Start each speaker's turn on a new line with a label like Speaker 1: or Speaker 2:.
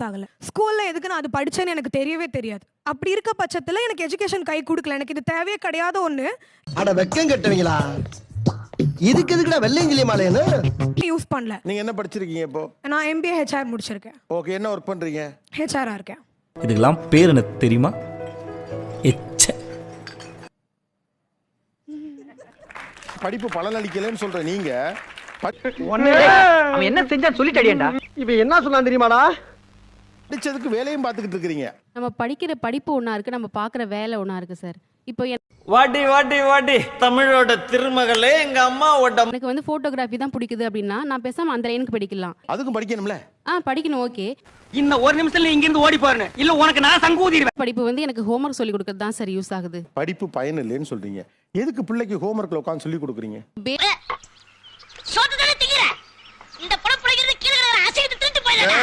Speaker 1: Waste ஆகல. ஸ்கூல்ல எதுக்கு நான் அது படிச்சேன்னு எனக்கு தெரியவே தெரியாது. அப்படி இருக்க பட்சத்துல எனக்கு எஜுகேஷன் கை கொடுக்கல. எனக்கு இது தேவையே கிடையாத ஒண்ணு.
Speaker 2: அட வெக்கம் கட்டுவீங்களா? இதுக்கு எதுக்குடா வெள்ளையங்கிலி மாலையன்னு
Speaker 1: யூஸ் பண்ணல.
Speaker 3: நீங்க என்ன படிச்சிருக்கீங்க இப்போ?
Speaker 1: நான் MBA HR முடிச்சிருக்கேன்.
Speaker 3: ஓகே, என்ன ஒர்க் பண்றீங்க?
Speaker 1: HR ஆ இருக்கேன்.
Speaker 4: இதுக்கெல்லாம் பேர் எனக்கு தெரியுமா?
Speaker 3: படிப்பு பலன் அளிக்கலன்னு சொல்ற நீங்க
Speaker 5: அவன் என்ன செஞ்சான்னு சொல்லிட்டடியேண்டா.
Speaker 2: இப்ப என்ன சொன்னான் தெரியுமாடா?
Speaker 3: படிச்சதுக்கு வேலையும் பார்த்துக்கிட்டு இருக்கிறீங்க.
Speaker 6: நம்ம படிக்கிற படிப்பு ஒன்றா இருக்குது, நம்ம பார்க்குற வேலை ஒன்றா இருக்குது சார். இப்போ
Speaker 7: வாடி வாடி வாடி தமிழோட திருமகளே, எங்க அம்மாவோட
Speaker 6: எனக்கு வந்து ஃபோட்டோகிராஃபி தான் பிடிக்குது அப்படின்னா நான் பேசாமல் அந்த லைனுக்கு படிக்கலாம்.
Speaker 3: அதுக்கும் படிக்கணும்ல.
Speaker 6: படிக்கணும், ஓகே.
Speaker 5: இன்னும் ஒரு நிமிஷத்துல இங்க இருந்து ஓடி போறேன், இல்ல உனக்கு நான் சங்கூதிடுவேன்.
Speaker 6: படிப்பு வந்து எனக்கு ஹோம்ஒர்க் சொல்லி கொடுக்கறது தான் சார் யூஸ் ஆகுது.
Speaker 3: படிப்பு பயன் இல்லைன்னு சொல்றீங்க. எதுக்கு பிள்ளைக்கு ஹோம்ஒர்க்ல உட்கார்ந்து சொல்லி கொடுக்குறீங்க?
Speaker 8: சோத்து தானே திங்கற. இந்த படம் புடிக்கிறது கீழ அசைத்து திருட்டு போயிடா.